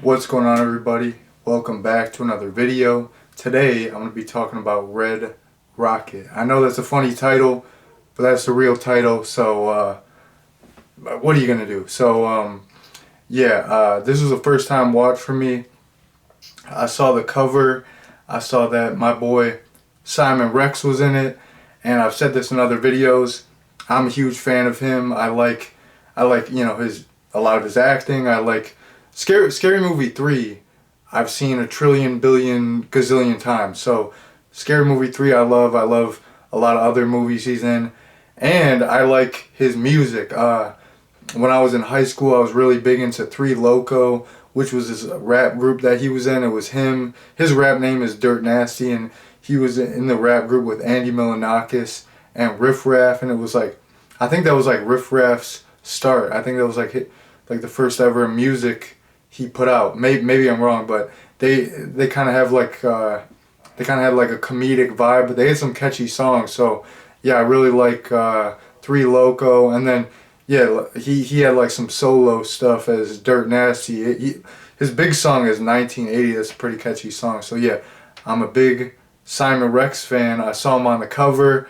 What's going on, everybody? Welcome back to another video. Today I'm going to be talking about Red Rocket. I know that's a funny title, but that's the real title, so what are you going to do? So this was a first time watch for me. I saw the cover, I saw that my boy Simon Rex was in it, and I've said this in other videos. I'm a huge fan of him. I like a lot of his acting. I like Scary Movie 3. I've seen a trillion, billion, gazillion times. So Scary Movie 3 I love. I love a lot of other movies he's in. And I like his music. When I was in high school, I was really big into Three Loco, which was this rap group that he was in. It was him. His rap name is Dirt Nasty, and he was in the rap group with Andy Milonakis and Riff Raff, and it was like, I think that was like Riff Raff's start. I think that was like the first ever music he put out. Maybe I'm wrong, but they kind of have like they kind of had like a comedic vibe, but they had some catchy songs. So yeah, I really like Three Loco, and then yeah, he had like some solo stuff as Dirt Nasty. His big song is 1980. That's a pretty catchy song. So yeah, I'm a big Simon Rex fan. I saw him on the cover,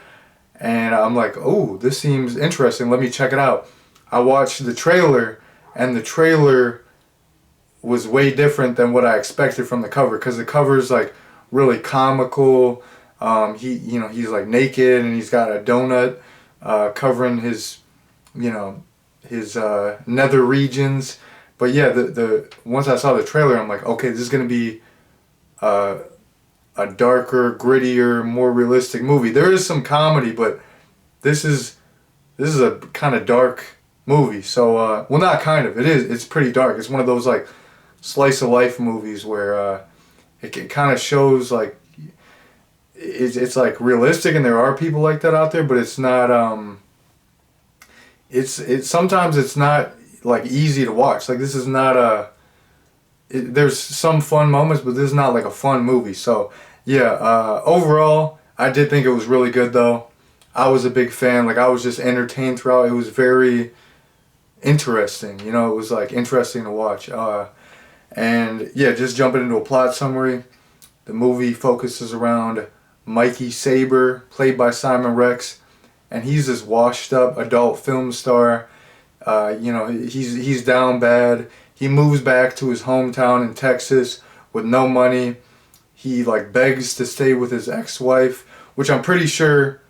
and I'm like, oh, this seems interesting. Let me check it out. I watched the trailer, and the trailer was way different than what I expected from the cover, because the cover's like really comical. He's like naked, and he's got a donut covering his nether regions. But yeah, the once I saw the trailer, I'm like, okay, this is gonna be a darker, grittier, more realistic movie. There is some comedy, but this is a kind of dark movie. So well, not kind of. It's pretty dark. It's one of those like slice of life movies where it kind of shows like it's like realistic, and there are people like that out there, but it's not. It's sometimes it's not like easy to watch. Like, this is not there's some fun moments, but this is not like a fun movie. So yeah, overall I did think it was really good though. I was a big fan. Like, I was just entertained throughout. It was very interesting. It was like interesting to watch. And yeah, just jumping into a plot summary. The movie focuses around Mikey Saber, played by Simon Rex, and he's this washed up adult film star. He's down bad. He moves back to his hometown in Texas with no money. He like begs to stay with his ex-wife, which I'm pretty sure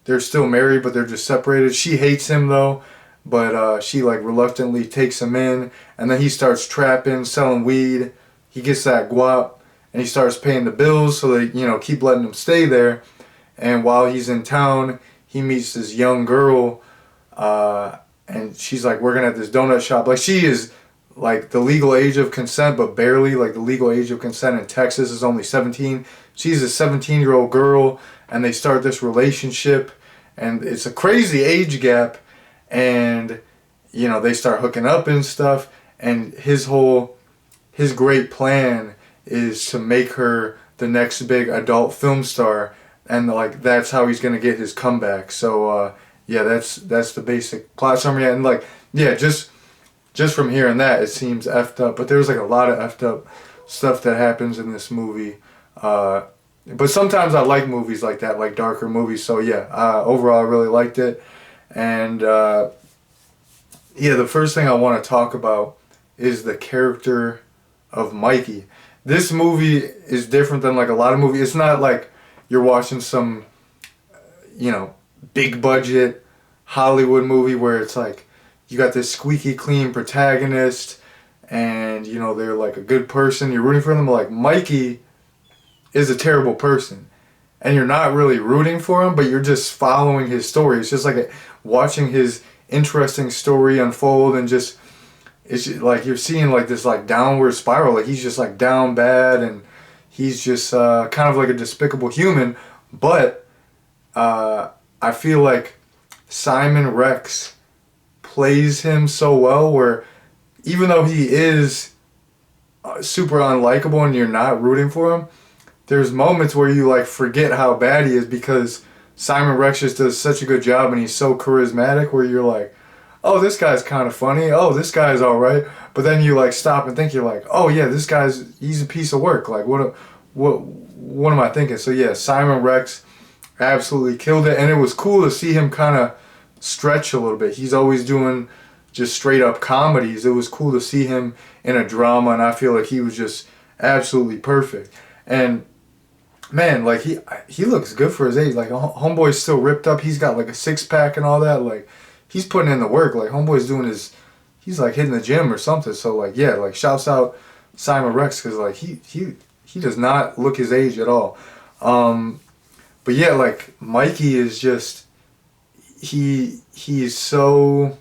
they're still married, but they're just separated. She hates him though, but she like reluctantly takes him in, and then he starts trapping, selling weed. He gets that guap, and he starts paying the bills, so they keep letting him stay there. And while he's in town, he meets this young girl, and she's like working at this donut shop. Like, she is like the legal age of consent, but barely. Like, the legal age of consent in Texas is only 17. She's a 17-year-old girl, and they start this relationship, and it's a crazy age gap, and they start hooking up and stuff, and his great plan is to make her the next big adult film star, and like that's how he's gonna get his comeback. So yeah, that's the basic plot summary, and like yeah, just from hearing that, it seems effed up, but there's like a lot of effed up stuff that happens in this movie. But sometimes I like movies like that, like darker movies. So yeah, overall I really liked it. And yeah, the first thing I want to talk about is the character of Mikey. This movie is different than like a lot of movies. It's not like you're watching some big budget Hollywood movie where it's like you got this squeaky clean protagonist, and they're like a good person, you're rooting for them. Like, Mikey is a terrible person, and you're not really rooting for him, but you're just following his story. It's just like watching his interesting story unfold, and just it's just like you're seeing like this like downward spiral. Like, he's just like down bad, and he's just kind of like a despicable human. But I feel like Simon Rex plays him so well, where even though he is super unlikable and you're not rooting for him, there's moments where you like forget how bad he is, because Simon Rex just does such a good job, and he's so charismatic, where you're like, oh, this guy's kind of funny. Oh, this guy's all right. But then you like stop and think, you're like, oh yeah, he's a piece of work. Like what am I thinking? So yeah, Simon Rex absolutely killed it, and it was cool to see him kind of stretch a little bit. He's always doing just straight up comedies. It was cool to see him in a drama, and I feel like he was just absolutely perfect. And man, like he looks good for his age. Like homeboy's still ripped up. He's got like a six pack and all that. Like he's putting in the work. Like homeboy's doing he's like hitting the gym or something. So like yeah, like shouts out Simon Rex because like he does not look his age at all. Um, but yeah, like Mikey is just he's so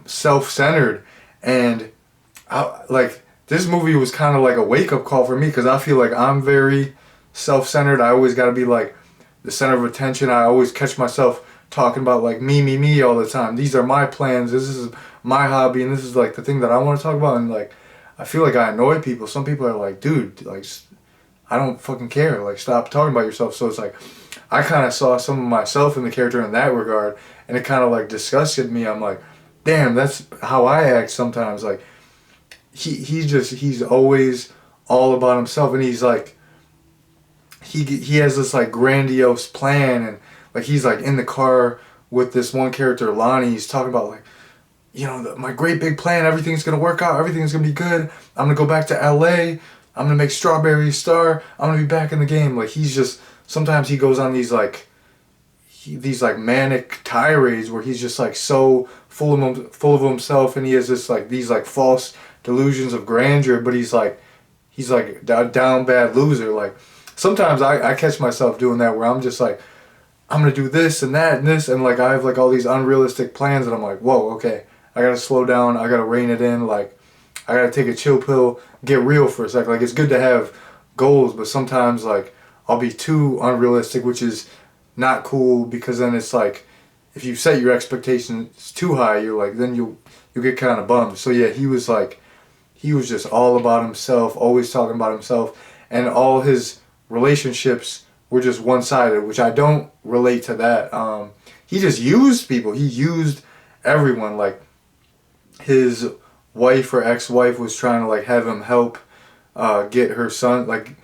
self-centered, and like this movie was kind of like a wake-up call for me because I feel like I'm very self-centered. I always got to be like the center of attention. I always catch myself talking about like me all the time. These are my plans. This is my hobby, and this is like the thing that I want to talk about. And like I feel like I annoy people. Some people are like, dude, like I don't fucking care. Like stop talking about yourself. So it's like I kind of saw some of myself in the character in that regard, and it kind of like disgusted me. I'm like, damn, that's how I act sometimes. Like he's always all about himself, and he's like he has this like grandiose plan, and like he's like in the car with this one character Lonnie. He's talking about like, you know, my great big plan. Everything's gonna work out. Everything's gonna be good. I'm gonna go back to L.A. I'm gonna make Strawberry a star. I'm gonna be back in the game. Like he's just sometimes he goes on these like these like manic tirades where he's just like so full of himself, and he has this like these like false delusions of grandeur. But he's like a down bad loser. Like sometimes I catch myself doing that where I'm just like I'm gonna do this and that and this, and like I have like all these unrealistic plans, and I'm like, whoa, okay, I gotta slow down. I gotta rein it in. Like I gotta take a chill pill, get real for a second. Like it's good to have goals, but sometimes like I'll be too unrealistic, which is not cool because then it's like if you set your expectations too high, you're like then you'll get kind of bummed. So yeah, he was just all about himself, always talking about himself, and all his relationships were just one sided, which I don't relate to that. He just used people. He used everyone. Like his wife or ex-wife was trying to like have him help get her son like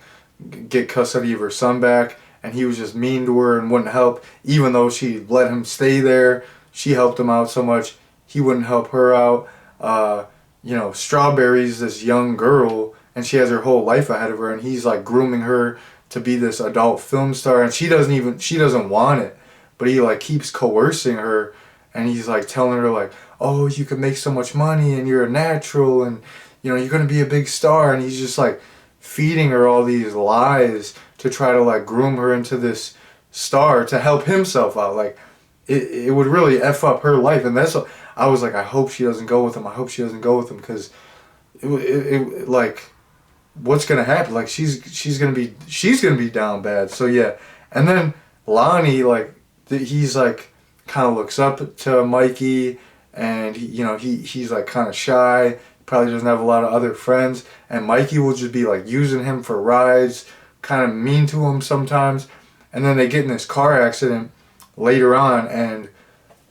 get custody of her son back, and he was just mean to her and wouldn't help. Even though she let him stay there, she helped him out so much. He wouldn't help her out. You know, Strawberry's this young girl, and she has her whole life ahead of her, and he's like grooming her to be this adult film star, and she doesn't want it, but he like keeps coercing her, and he's like telling her like, oh, you can make so much money, and you're a natural, and you know you're gonna be a big star, and he's just like feeding her all these lies to try to like groom her into this star to help himself out. Like it would really F up her life, and that's what I was like, I hope she doesn't go with him. I hope she doesn't go with him because it like what's gonna happen? Like she's gonna be down bad. So yeah, and then Lonnie like he's like kind of looks up to Mikey, and he's like kind of shy. Probably doesn't have a lot of other friends, and Mikey will just be like using him for rides, kind of mean to him sometimes, and then they get in this car accident later on, and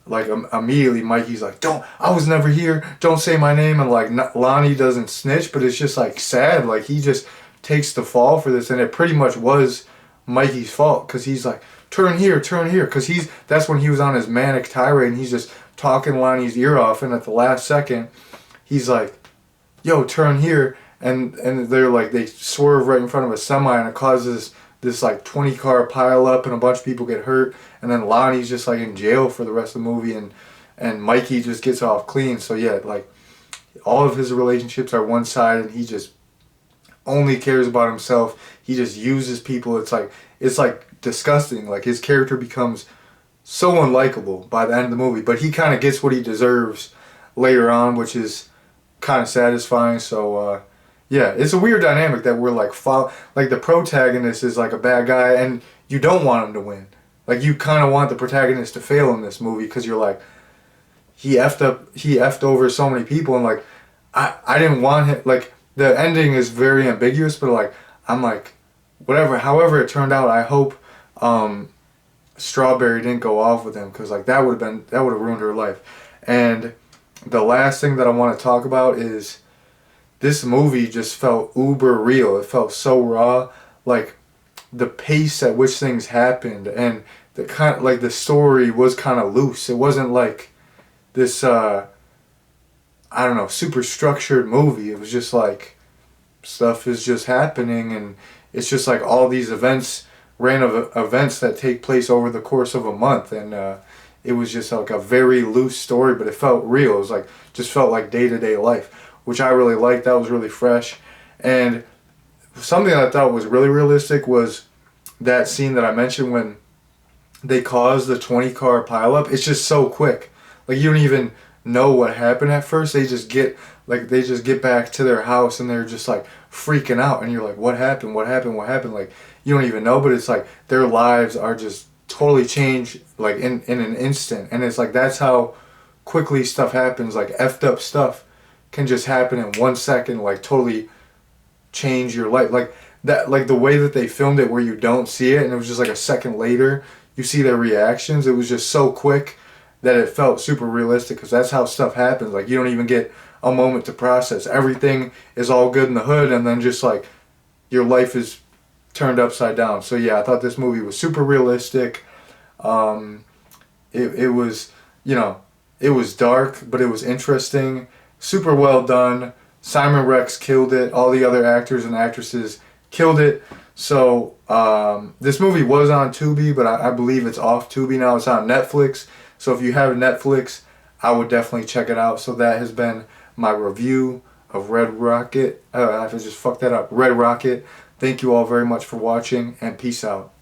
like immediately Mikey's like, don't, I was never here, don't say my name, and like Lonnie doesn't snitch, but it's just like sad, like he just takes the fall for this, and it pretty much was Mikey's fault because he's like, turn here, because that's when he was on his manic tirade, and he's just talking Lonnie's ear off, and at the last second he's like, yo, turn here, and they're like, they swerve right in front of a semi, and it causes this like 20 car pile up, and a bunch of people get hurt, and then Lonnie's just like in jail for the rest of the movie, and Mikey just gets off clean. So yeah, like all of his relationships are one sided. He just only cares about himself. He just uses people. It's like disgusting. Like his character becomes so unlikable by the end of the movie, but he kind of gets what he deserves later on, which is kind of satisfying. So yeah, it's a weird dynamic that we're like like the protagonist is like a bad guy, and you don't want him to win. Like you kind of want the protagonist to fail in this movie because you're like, he effed over so many people, and like I didn't want him. Like the ending is very ambiguous, but like I'm like, however it turned out, I hope Strawberry didn't go off with him, because like that would have ruined her life. And the last thing that I want to talk about is this movie just felt uber real. It felt so raw, like the pace at which things happened, and the kind like the story was kind of loose. It wasn't like this I don't know, super structured movie. It was just like stuff is just happening, and it's just like all these events that take place over the course of a month, and it was just like a very loose story, but it felt real. It was like just felt like day-to-day life, which I really liked. That was really fresh. And something I thought was really realistic was that scene that I mentioned when they cause the 20 car pileup. It's just so quick. Like you don't even know what happened at first. They just get back to their house and they're just like freaking out, and you're like, what happened? What happened? What happened? Like you don't even know, but it's like their lives are just totally changed like in an instant. And it's like that's how quickly stuff happens. Like effed up stuff can just happen in 1 second, like totally change your life. Like that, like the way that they filmed it where you don't see it and it was just like a second later you see their reactions. It was just so quick that it felt super realistic, because that's how stuff happens. Like you don't even get a moment to process. Everything is all good in the hood, and then just like your life is turned upside down. So yeah, I thought this movie was super realistic. um it was, you know, it was dark, but it was interesting. Super well done. Simon Rex killed it. All the other actors and actresses killed it. So this movie was on Tubi, but I believe it's off Tubi now. It's on Netflix. So if you have Netflix, I would definitely check it out. So that has been my review of Red Rocket. I just fucked that up. Red Rocket. Thank you all very much for watching, and peace out.